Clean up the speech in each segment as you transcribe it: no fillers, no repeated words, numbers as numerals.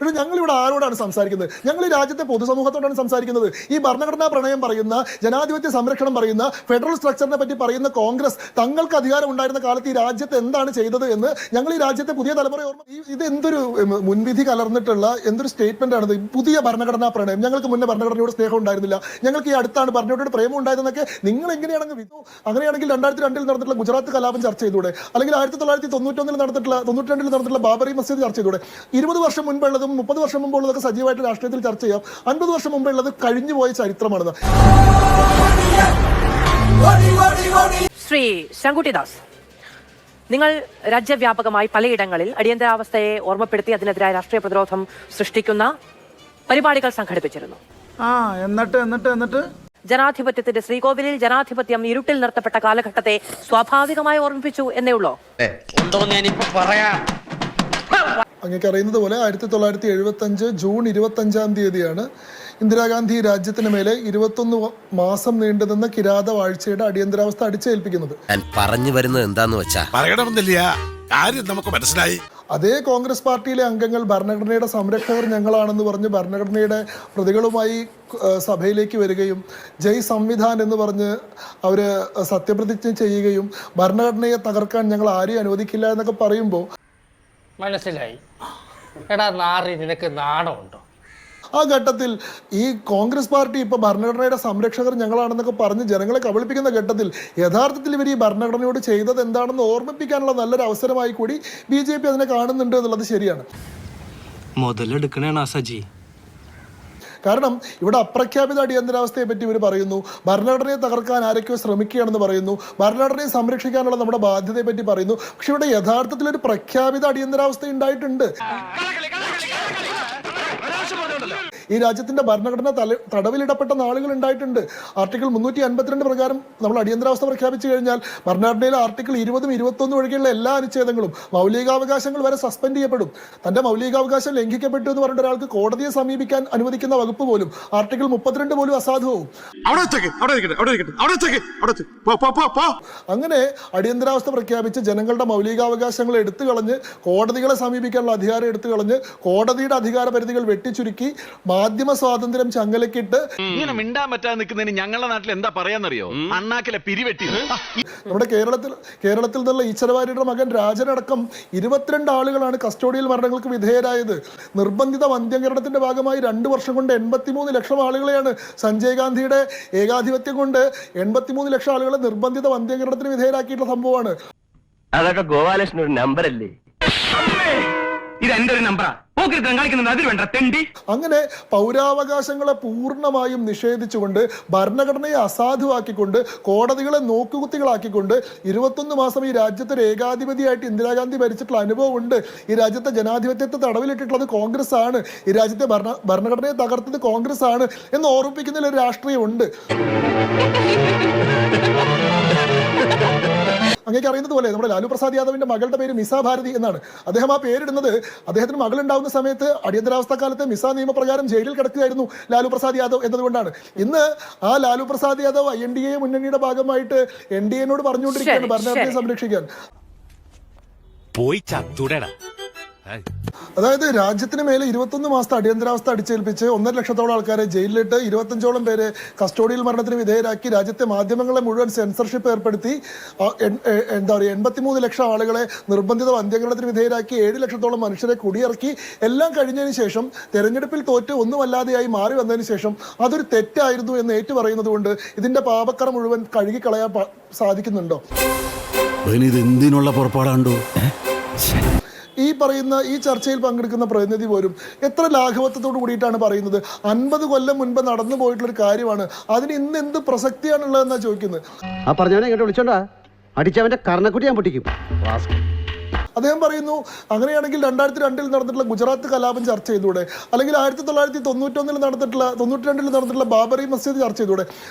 ഇത് ഞങ്ങളിവിടെ ആരോടാണ് സംസാരിക്കുന്നത്? ഞങ്ങൾ ഈ രാജ്യത്തെ പൊതുസമൂഹത്തോടാണ് സംസാരിക്കുന്നത്. ഈ ഭരണഘടനാ പ്രണയം പറയുന്ന, ജനാധിപത്യ സംരക്ഷണം പറയുന്ന, ഫെഡറൽ സ്ട്രക്ചറിനെ പറ്റി പറയുന്ന കോൺഗ്രസ് തങ്ങൾക്ക് അധികാരം ഉണ്ടായിരുന്ന കാലത്ത് ഈ രാജ്യത്ത് എന്താണ് ചെയ്തത് എന്ന് ഞങ്ങൾ ഈ രാജ്യത്തെ പുതിയ തലമുറ ഇത് എന്തൊരു മുൻവിധി കലർന്നിട്ടുള്ള എന്തൊരു സ്റ്റേറ്റ്മെന്റ് ആണിത്? പുതിയ ഭരണഘടനാ പ്രണയം. ഞങ്ങൾക്ക് മുന്നേ ഭരണഘടനയോട് സ്നേഹം ഉണ്ടായിരുന്നില്ല, ഞങ്ങൾക്ക് ഈ അടുത്താണ് ഭരണഘടനയോട് പ്രേമം ഉണ്ടായതെന്നൊക്കെ നിങ്ങൾ എങ്ങനെയാണെങ്കിൽ അങ്ങനെയാണെങ്കിൽ 2002 നടന്നിട്ടുള്ള ഗുജറാത്ത് കലാപം ചർച്ച ചെയ്തൂടെ? അല്ലെങ്കിൽ 1991 നടന്നിട്ടുള്ള ബാബറി മസ്ജിദ് ചർച്ച ചെയ്തൂടെ? 20 വർഷം മുമ്പുള്ളതും 30 വർഷം മുമ്പുള്ളതൊക്കെ സജീവമായിട്ട് രാഷ്ട്രീയത്തിൽ ചർച്ച ചെയ്യാം. 50 വർഷം മുമ്പുള്ളത് കഴിഞ്ഞുപോയ ചരിത്രമാണെന്ന്. ശ്രീ ശങ്കുട്ടിദാസ്, നിങ്ങൾ രാജ്യവ്യാപകമായി പലയിടങ്ങളിൽ അടിയന്തരാവസ്ഥയെ ഓർമ്മപ്പെടുത്തി അതിനെതിരായ രാഷ്ട്രീയ പ്രതിരോധം സൃഷ്ടിക്കുന്ന പരിപാടികൾ സംഘടിപ്പിച്ചിരുന്നു. എന്നിട്ട് ജനാധിപത്യത്തിന്റെ ശ്രീകോവിലിൽ ജനാധിപത്യം ഇരുട്ടിൽ നിർത്തപ്പെട്ട കാലഘട്ടത്തെ സ്വാഭാവികമായി ഓർമ്മിപ്പിച്ചു എന്നേ ഉള്ളൂ. അങ്ങേക്ക് അറിയുന്നത് പോലെ 1975 ജൂൺ 25-ാം തീയതിയാണ് ഇന്ദിരാഗാന്ധി രാജ്യത്തിന് മേലെ 21 മാസം നീണ്ടുനിന്ന കിരാത വാഴ്ചയുടെ അടിയന്തരാവസ്ഥ അടിച്ചേൽപ്പിക്കുന്നത്. പറഞ്ഞു വരുന്നത് എന്താന്ന് വെച്ചാ നമുക്ക് മനസ്സിലായി. അതേ കോൺഗ്രസ് പാർട്ടിയിലെ അംഗങ്ങൾ ഭരണഘടനയുടെ സംരക്ഷകർ ഞങ്ങളാണെന്ന് പറഞ്ഞ് ഭരണഘടനയുടെ പ്രതികളുമായി സഭയിലേക്ക് വരികയും ജയ് സംവിധാൻ എന്ന് പറഞ്ഞ് അവർ സത്യപ്രതിജ്ഞ ചെയ്യുകയും ഭരണഘടനയെ തകർക്കാൻ ഞങ്ങൾ ആരെയും അനുവദിക്കില്ല എന്നൊക്കെ പറയുമ്പോൾ മനസ്സിലായി. എടാ നാറി, നിനക്ക് നാണമുണ്ടോ? ആ ഘട്ടത്തിൽ ഈ കോൺഗ്രസ് പാർട്ടി ഇപ്പോൾ ഭരണഘടനയുടെ സംരക്ഷകർ ഞങ്ങളാണെന്നൊക്കെ പറഞ്ഞ് ജനങ്ങളെ കബളിപ്പിക്കുന്ന ഘട്ടത്തിൽ യഥാർത്ഥത്തിൽ ഇവർ ഈ ഭരണഘടനയോട് ചെയ്തത് എന്താണെന്ന് ഓർമ്മിപ്പിക്കാനുള്ള നല്ലൊരു അവസരമായി കൂടി BJP അതിനെ കാണുന്നുണ്ട് എന്നുള്ളത് ശരിയാണ്. മുതലെടുക്കണേണ സജി. കാരണം ഇവിടെ അപ്രഖ്യാപിത അടിയന്തരാവസ്ഥയെ പറ്റി ഇവർ പറയുന്നു, ഭരണഘടനയെ തകർക്കാൻ ആരൊക്കെയോ ശ്രമിക്കുകയാണെന്ന് പറയുന്നു, ഭരണഘടനയെ സംരക്ഷിക്കാനുള്ള നമ്മുടെ ബാധ്യതയെ പറ്റി പറയുന്നു. പക്ഷെ ഇവിടെ യഥാർത്ഥത്തിൽ ഒരു പ്രഖ്യാപിത അടിയന്തരാവസ്ഥ ഉണ്ടായിട്ടുണ്ട്. ഈ രാജ്യത്തിന്റെ ഭരണഘടന തടവിലിടപ്പെട്ട നാളുകൾ ഉണ്ടായിട്ടുണ്ട്. ആർട്ടിക്കിൾ 352 പ്രകാരം നമ്മൾ അടിയന്തരാവസ്ഥ പ്രഖ്യാപിച്ചു കഴിഞ്ഞാൽ ഭരണഘടനയിലെ ആർട്ടിക്കിൾ 20 21 ഒഴികെയുള്ള എല്ലാ അനുച്ഛേദങ്ങളും മൗലികാവകാശങ്ങൾ വരെ സസ്പെൻഡ് ചെയ്യപ്പെടും. തന്റെ മൗലികാവകാശം ലംഘിക്കപ്പെട്ടു എന്ന് പറഞ്ഞിട്ട് ഒരാൾക്ക് കോടതിയെ സമീപിക്കാൻ അനുവദിക്കുന്ന വകുപ്പ് പോലും ആർട്ടിക്കിൾ 32 പോലും അസാധുവാകും. അങ്ങനെ അടിയന്തരാവസ്ഥ പ്രഖ്യാപിച്ച് ജനങ്ങളുടെ മൗലികാവകാശങ്ങൾ എടുത്തു കളഞ്ഞ് കോടതികളെ സമീപിക്കാനുള്ള അധികാരം എടുത്തു കളഞ്ഞ് കോടതിയുടെ അധികാര പരിധികൾ വെട്ടിച്ചുരുക്കി മാധ്യമ സ്വാതന്ത്ര്യം ചങ്ങലക്കിട്ട് ഇങ്ങനെ മിണ്ടാൻ പറ്റാതെ നിൽക്കുന്നതിന് ഞങ്ങളുടെ നാട്ടിൽ എന്താ പറയാന്നറിയോ? അണ്ണാക്കിലെ പിരിവെട്ടി. നമ്മുടെ കേരളത്തിൽ നിന്നുള്ള ഈശ്വരവാര്യരുടെ മകൻ രാജനടക്കം 22 ആളുകളാണ് കസ്റ്റോഡിയൽ മരണങ്ങൾക്ക് വിധേയരായത്. നിർബന്ധിത വന്ധ്യംകരണത്തിന്റെ ഭാഗമായി 2 വർഷം കൊണ്ട് 83 ലക്ഷം ആളുകളെയാണ് സഞ്ജയ് ഗാന്ധിയുടെ ഏകാധിപത്യം കൊണ്ട് 83 ലക്ഷം ആളുകളെ നിർബന്ധിത വന്ധ്യംകരണത്തിന് വിധേയരാക്കിയിട്ടുള്ള സംഭവമാണ്. അതൊക്കെ ഗോപാലകൃഷ്ണൻ ഒരു നമ്പറല്ലേ? ഇത് എന്റെ ഒരു നമ്പറാ. അങ്ങനെ പൗരാവകാശങ്ങളെ പൂർണ്ണമായും നിഷേധിച്ചുകൊണ്ട് ഭരണഘടനയെ അസാധുവാക്കിക്കൊണ്ട് കോടതികളെ നോക്കുകുത്തികളാക്കിക്കൊണ്ട് 21 മാസം ഈ രാജ്യത്തെ ഒരു ഏകാധിപതിയായിട്ട് ഇന്ദിരാഗാന്ധി ഭരിച്ചിട്ടുള്ള അനുഭവം ഉണ്ട്. ഈ രാജ്യത്തെ ജനാധിപത്യത്തെ തടവിലിട്ടിട്ടുള്ളത് കോൺഗ്രസ് ആണ്, ഈ രാജ്യത്തെ ഭരണഘടനയെ തകർത്തത് കോൺഗ്രസ് ആണ് എന്ന് ഓർമ്മിപ്പിക്കുന്നതിൽ ഒരു രാഷ്ട്രീയമുണ്ട്. അങ്ങേക്ക് അറിയുന്നത് പോലെ നമ്മുടെ ലാലു പ്രസാദ് യാദവിന്റെ മകളുടെ പേര് മിസ ഭാരതി എന്നാണ്. അദ്ദേഹം ആ പേരിടുന്നത് അദ്ദേഹത്തിന് മകളുണ്ടാവുന്ന സമയത്ത് അടിയന്തരാവസ്ഥ കാലത്ത് മിസ നിയമപ്രകാരം ജയിലിൽ കിടക്കുകയായിരുന്നു ലാലു പ്രസാദ് യാദവ് എന്നതുകൊണ്ടാണ്. ഇന്ന് ആ ലാലു പ്രസാദ് യാദവ് INDA മുന്നണിയുടെ ഭാഗമായിട്ട് NDA-നോട് പറഞ്ഞുകൊണ്ടിരിക്കുകയാണ് ഭരണഘടനയെ സംരക്ഷിക്കാൻ. പോയി ചത്തുടടാ. അതായത് രാജ്യത്തിന് മേലെ 21 മാസത്തെ അടിയന്തരാവസ്ഥ അടിച്ചേൽപ്പിച്ച് 1.5 ലക്ഷത്തോളം ആൾക്കാരെ ജയിലിലിട്ട് 25ഓളം പേരെ കസ്റ്റോഡിയൽ മരണത്തിന് വിധേയരാക്കി രാജ്യത്തെ മാധ്യമങ്ങളെ മുഴുവൻ സെൻസർഷിപ്പ് ഏർപ്പെടുത്തി 83 ലക്ഷം ആളുകളെ നിർബന്ധിത വന്ധ്യംകരണത്തിന് വിധേയരാക്കി 7 ലക്ഷത്തോളം മനുഷ്യരെ കുടിയിറക്കി എല്ലാം കഴിഞ്ഞതിന് ശേഷം തെരഞ്ഞെടുപ്പിൽ തോറ്റ് ഒന്നുമല്ലാതെയായി മാറി വന്നതിന് ശേഷം അതൊരു തെറ്റായിരുന്നു എന്ന് ഏറ്റുപറയുന്നത് കൊണ്ട് ഇതിന്റെ പാപക്കറ മുഴുവൻ കഴുകിക്കളയാൻ സാധിക്കുന്നുണ്ടോ? എന്തിനുള്ള പുറപ്പാടാണ്ടോ? ഈ പറയുന്ന ഈ ചർച്ചയിൽ പങ്കെടുക്കുന്ന പ്രതിനിധി പോലും എത്ര ലാഘവത്വത്തോട് കൂടിയിട്ടാണ് പറയുന്നത്. 50 കൊല്ലം മുൻപ് നടന്നു പോയിട്ടുള്ള ഒരു കാര്യമാണ്, അതിന് ഇന്ന് എന്ത് പ്രസക്തിയാണുള്ളതെന്നാണ് ചോദിക്കുന്നത്. ആ പറഞ്ഞവനെ ഇങ്ങോട്ട് വിളിച്ചോണ്ടാ അടിച്ചവന്റെ കർണക്കുട്ടി ഞാൻ പൊട്ടിക്കും. അദ്ദേഹം പറയുന്നു അങ്ങനെയാണെങ്കിൽ 2002 നടന്നിട്ടുള്ള ഗുജറാത്ത് കലാപം ചർച്ച ചെയ്തൂടെ? അല്ലെങ്കിൽ 1991 നടന്നിട്ടുള്ള ബാബറി മസ്ജിദ് ചർച്ച ചെയ്തൂടെ?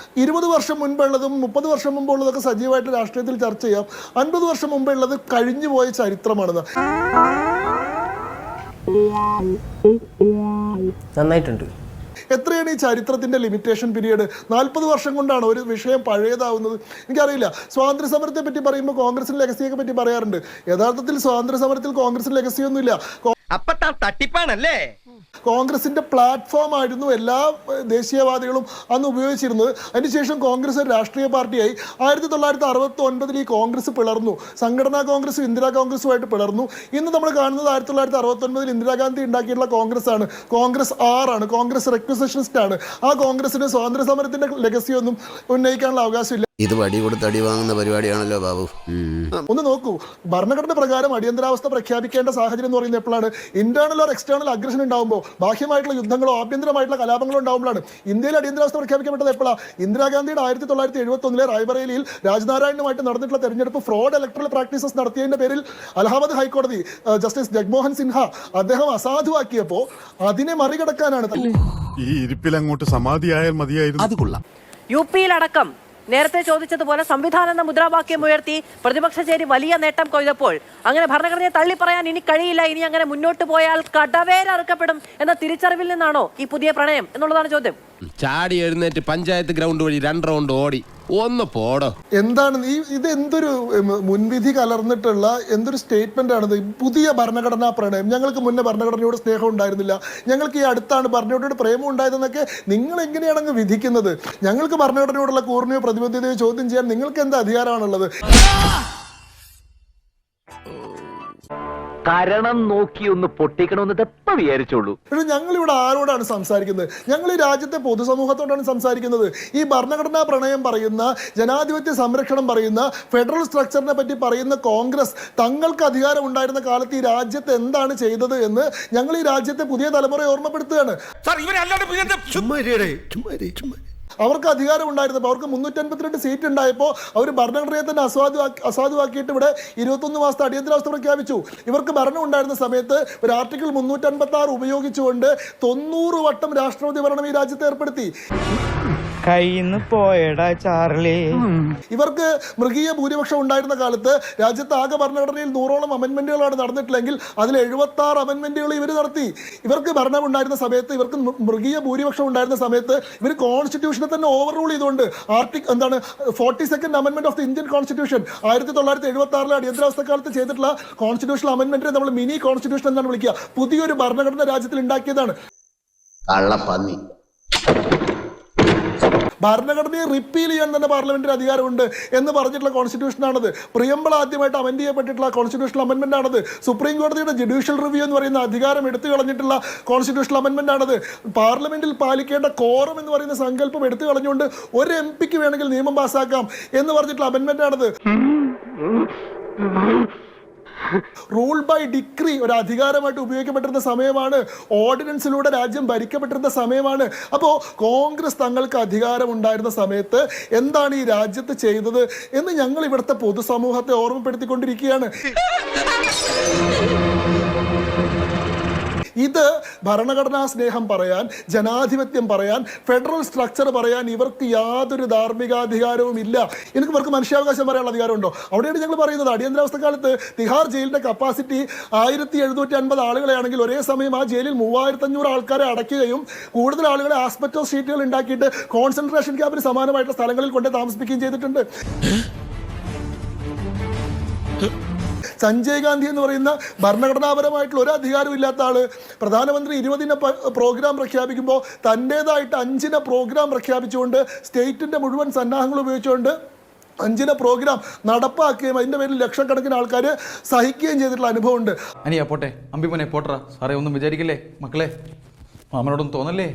20 വർഷം മുൻപുള്ളതും 30 വർഷം മുമ്പുള്ളതൊക്കെ സജീവമായിട്ട് രാഷ്ട്രീയത്തിൽ ചർച്ച ചെയ്യാം. 50 വർഷം മുമ്പുള്ളത് കഴിഞ്ഞുപോയ ചരിത്രമാണെന്ന്. നന്നായിട്ടുണ്ട്. എത്രയാണ് ഈ ചരിത്രത്തിന്റെ ലിമിറ്റേഷൻ പീരീഡ്? 40 വർഷം കൊണ്ടാണ് ഒരു വിഷയം പഴയതാവുന്നത്? എനിക്കറിയില്ല. സ്വാതന്ത്ര്യ സമരത്തെ പറ്റി പറയുമ്പോൾ കോൺഗ്രസിന്റെ ലെഗസിയൊക്കെ പറ്റി പറയാറുണ്ട്. യഥാർത്ഥത്തിൽ സ്വാതന്ത്ര്യ സമരത്തിൽ കോൺഗ്രസിന്റെ ലെഗസി ഒന്നുമില്ല. തട്ടിപ്പാണല്ലേ? കോൺഗ്രസിന്റെ പ്ലാറ്റ്ഫോം ആയിരുന്നു എല്ലാ ദേശീയവാദികളും അന്ന് ഉപയോഗിച്ചിരുന്നത്. അതിനുശേഷം കോൺഗ്രസ് ഒരു രാഷ്ട്രീയ പാർട്ടിയായി. 1969 ഈ കോൺഗ്രസ് പിളർന്നു. സംഘടനാ കോൺഗ്രസും ഇന്ദിരാ കോൺഗ്രസുമായിട്ട് പിളർന്നു. ഇന്ന് നമ്മൾ കാണുന്നത് 1969 ഇന്ദിരാഗാന്ധി ഉണ്ടാക്കിയിട്ടുള്ള കോൺഗ്രസ് ആണ്. കോൺഗ്രസ് ആണ്, കോൺഗ്രസ് റെക്വസിഷനിസ്റ്റ് ആണ്. ആ കോൺഗ്രസിന് സ്വാതന്ത്ര്യ സമരത്തിന്റെ ലെഗസി ഒന്നും ഉന്നയിക്കാനുള്ള അവകാശമില്ല. ഇത് വടി കൊടുത്ത് അടി വാങ്ങുന്ന പരിപാടിയാണല്ലോ ബാബു. ഒന്ന് നോക്കൂ, ഭരണഘടന പ്രകാരം അടിയന്തരാവസ്ഥ പ്രഖ്യാപിക്കേണ്ട സാഹചര്യം എന്ന് പറയുന്നത് എപ്പോഴാണ്? ഇന്റേണൽ ഓർ എക്സ്റ്റേണൽ അഗ്രഷൻ ഉണ്ടാകുമ്പോൾ, ബാഹ്യമായിട്ടുള്ള യുദ്ധങ്ങളോ ആഭ്യന്തരമായിട്ടുള്ള കലാപങ്ങളോ ഉണ്ടാകുമ്പോഴാണ്. ഇന്ത്യയിൽ അടിയന്തരാവസ്ഥ പ്രഖ്യാപിക്കപ്പെട്ടത് എപ്പോഴാണ്? ഇന്ദിരാഗാന്ധിയുടെ 1971 റായ്ബറേലിയിൽ രാജ്നാരായണുമായിട്ട് നടന്നിട്ടുള്ള തെരഞ്ഞെടുപ്പ് ഫ്രോഡ് ഇലക്ട്രൽ പ്രാക്ടീസസ് നടത്തിയതിന്റെ പേരിൽ അലഹാബാദ് ഹൈക്കോടതി ജസ്റ്റിസ് ജഗ്മോഹൻ സിൻഹ അദ്ദേഹം അസാധുവാക്കിയപ്പോൾ അതിനെ മറികടക്കാനാണ്. ഈ ഇരിപ്പിൽ അങ്ങോട്ട് സമാധിയായാൽ മതിയായിരുന്നു. അത് കൊള്ളാം. യു പിയിലടക്കം നേരത്തെ ചോദിച്ചതുപോലെ സംവിധാനം എന്ന മുദ്രാവാക്യം ഉയർത്തി പ്രതിപക്ഷ ചേരി വലിയ നേട്ടം കൊയ്തപ്പോൾ അങ്ങനെ ഭരണഘടനയെ തള്ളിപ്പറയാൻ ഇനി കഴിയില്ല, ഇനി അങ്ങനെ മുന്നോട്ട് പോയാൽ കടവേരറുക്കപ്പെടും എന്ന തിരിച്ചറിവിൽ നിന്നാണോ ഈ പുതിയ പ്രണയം എന്നുള്ളതാണ് ചോദ്യം. ചാടി എഴുന്നേറ്റ് പഞ്ചായത്ത് ഗ്രൗണ്ട് വഴി 2 റൗണ്ട് ഓടി ഒന്ന് പോടോ. എന്താണ് ഇത്? എന്തൊരു മുൻവിധി കലർന്നിട്ടുള്ള എന്തൊരു സ്റ്റേറ്റ്മെന്റ് ആണിത്? പുതിയ ഭരണഘടനാ പ്രണയം. ഞങ്ങൾക്ക് മുന്നേ ഭരണഘടനയോട് സ്നേഹം ഉണ്ടായിരുന്നില്ല, ഞങ്ങൾക്ക് ഈ അടുത്താണ് ഭരണഘടനയോട് പ്രേമം ഉണ്ടായതെന്നൊക്കെ നിങ്ങൾ എങ്ങനെയാണ് അങ്ങ് വിധിക്കുന്നത്? ഞങ്ങൾക്ക് ഭരണഘടനയോടുള്ള കൂർമ്മയോ പ്രതിബദ്ധതയോ ചോദ്യം ചെയ്യാൻ നിങ്ങൾക്ക് എന്താ അധികാരമാണുള്ളത്? കരണം നോക്കി ഒന്ന് പൊട്ടിക്കണമെന്ന് എപ്പോ വിചാരിച്ചോളൂ. പക്ഷേ ഞങ്ങളിവിടെ ആരോടാണ് സംസാരിക്കുന്നത്? ഞങ്ങൾ ഈ രാജ്യത്തെ പൊതുസമൂഹത്തോടാണ് സംസാരിക്കുന്നത്. ഈ ഭരണഘടനാ പ്രണയം പറയുന്ന, ജനാധിപത്യ സംരക്ഷണം പറയുന്ന, ഫെഡറൽ സ്ട്രക്ചറിനെ പറ്റി പറയുന്ന കോൺഗ്രസ് തങ്ങൾക്ക് അധികാരം ഉണ്ടായിരുന്ന കാലത്ത് ഈ രാജ്യത്ത് എന്താണ് ചെയ്തത് എന്ന് ഞങ്ങൾ ഈ രാജ്യത്തെ പുതിയ തലമുറയെ ഓർമ്മപ്പെടുത്തുകയാണ്. അവർക്ക് അധികാരം ഉണ്ടായിരുന്നപ്പോൾ, അവർക്ക് 352 സീറ്റ് ഉണ്ടായപ്പോൾ അവർ ഭരണഘടനയെ തന്നെ അസാധുവാക്കിയിട്ട് ഇവിടെ 21 മാസത്തെ അടിയന്തരാവസ്ഥ പ്രഖ്യാപിച്ചു. ഇവർക്ക് ഭരണം ഉണ്ടായിരുന്ന സമയത്ത് ഒരു ആർട്ടിക്കിൾ 356 ഉപയോഗിച്ചുകൊണ്ട് 90 വട്ടം രാഷ്ട്രപതി ഭരണം ഈ രാജ്യത്ത് ഏർപ്പെടുത്തി. കയ്യിന്ന് പോയടാ ചാർലി. ഇവർക്ക് മൃഗീയ ഭൂരിപക്ഷം ഉണ്ടായിരുന്ന കാലത്ത് രാജ്യത്ത് ആകെ ഭരണഘടനയിൽ 100ഓളം അമെന്റ്മെന്റുകളാണ് നടന്നിട്ടില്ലെങ്കിൽ അതിൽ 76 അമെന്റ്മെന്റുകൾ ഇവർ നടത്തി. ഇവർക്ക് ഭരണം ഉണ്ടായിരുന്ന സമയത്ത്, ഇവർക്ക് മൃഗീയ ഭൂരിപക്ഷം ഉണ്ടായിരുന്ന സമയത്ത് ഇവർ കോൺസ്റ്റിറ്റ്യൂഷനെ തന്നെ ഓവർ റൂൾ ചെയ്തുകൊണ്ട് 42nd amendment of the Indian constitution 1976 അടിയന്തരാവസ്ഥ കാലത്ത് ചെയ്തിട്ടുള്ള കോൺസ്റ്റിറ്റ്യൂഷണൽ അമെന്റ്മെന്റിനെ നമ്മൾ മിനി കോൺസ്റ്റിറ്റ്യൂഷൻ എന്നാണ് വിളിക്കുക. പുതിയൊരു ഭരണഘടന രാജ്യത്തിൽ ഉണ്ടാക്കിയതാണ്. ഭരണഘടനയെ റിപ്പീൽ ചെയ്യാൻ തന്നെ പാർലമെന്റിന് അധികാരമുണ്ട് എന്ന് പറഞ്ഞിട്ടുള്ള കോൺസ്റ്റിറ്റ്യൂഷനാണത്. പ്രിയമ്പിൾ ആദ്യമായിട്ട് അമെന്റ് ചെയ്യപ്പെട്ടിട്ടുള്ള കോൺസ്റ്റിറ്റ്യൂഷണൽ അമെന്റ്മെന്റ് ആണത്. സുപ്രീം കോടതിയുടെ ജുഡീഷ്യൽ റിവ്യൂ എന്ന് പറയുന്ന അധികാരം എടുത്തു കളഞ്ഞിട്ടുള്ള കോൺസ്റ്റിറ്റ്യൂഷണൽ അമെന്റ്മെന്റ് ആണത്. പാർലമെന്റിൽ പാലിക്കേണ്ട കോറം എന്ന് പറയുന്ന സങ്കല്പം എടുത്തു കളഞ്ഞുകൊണ്ട് ഒരു MP ക്ക് വേണമെങ്കിൽ നിയമം പാസ്സാക്കാം എന്ന് പറഞ്ഞിട്ടുള്ള അമെന്റ്മെന്റ് ആണത്. റൂൾ ബൈ ഡിക്രി ഒരു അധികാരമായിട്ട് ഉപയോഗിക്കപ്പെട്ടിരുന്ന സമയമാണ്. ഓർഡിനൻസിലൂടെ രാജ്യം ഭരിക്കപ്പെട്ടിരുന്ന സമയമാണ്. അപ്പോൾ കോൺഗ്രസ് തങ്ങൾക്ക് അധികാരം ഉണ്ടായിരുന്ന സമയത്ത് എന്താണ് ഈ രാജ്യത്ത് ചെയ്തത് എന്ന് ഞങ്ങൾ ഇവിടുത്തെ പൊതുസമൂഹത്തെ ഓർമ്മപ്പെടുത്തിക്കൊണ്ടിരിക്കുകയാണ്. ഇത് ഭരണഘടനാ സ്നേഹം പറയാൻ, ജനാധിപത്യം പറയാൻ, ഫെഡറൽ സ്ട്രക്ചർ പറയാൻ ഇവർക്ക് യാതൊരു ധാർമ്മികാധികാരവും ഇല്ല. ഇവർക്ക് മനുഷ്യാവകാശം പറയാനുള്ള അധികാരമുണ്ടോ? അവിടെയാണ് ഞങ്ങൾ പറയുന്നത്. അടിയന്തരാവസ്ഥ കാലത്ത് തിഹാർ ജയിലിന്റെ കപ്പാസിറ്റി 1750 ആളുകളെയാണെങ്കിൽ ഒരേ സമയം ആ ജയിലിൽ 3500 ആൾക്കാരെ അടയ്ക്കുകയും കൂടുതൽ ആളുകളെ ആസ്പെക്ടോസ് ഷീറ്റുകൾ ഉണ്ടാക്കിയിട്ട് കോൺസെൻട്രേഷൻ ക്യാമ്പിന് സമാനമായിട്ടുള്ള സ്ഥലങ്ങളിൽ കൊണ്ട് താമസിപ്പിക്കുകയും ചെയ്തിട്ടുണ്ട്. സഞ്ജയ് ഗാന്ധി എന്ന് പറയുന്ന ഭരണഘടനാപരമായിട്ടുള്ള ഒരു അധികാരവും ഇല്ലാത്ത ആള് പ്രധാനമന്ത്രി 20 പ്രോഗ്രാം പ്രഖ്യാപിക്കുമ്പോൾ തൻ്റേതായിട്ട് 5 പ്രോഗ്രാം പ്രഖ്യാപിച്ചുകൊണ്ട് സ്റ്റേറ്റിന്റെ മുഴുവൻ സന്നാഹങ്ങൾ ഉപയോഗിച്ചുകൊണ്ട് 5 പ്രോഗ്രാം നടപ്പാക്കുകയും അതിന്റെ പേരിൽ ലക്ഷക്കണക്കിന് ആൾക്കാർ സഹിക്കുകയും ചെയ്തിട്ടുള്ള അനുഭവമുണ്ട്. അനിയാ പോട്ടെ, അമ്പിമനെ പോട്ടറാ സാറേ, ഒന്നും വിചാരിക്കില്ലേ മക്കളെ, മാമനോടൊന്നും തോന്നല്ലേ.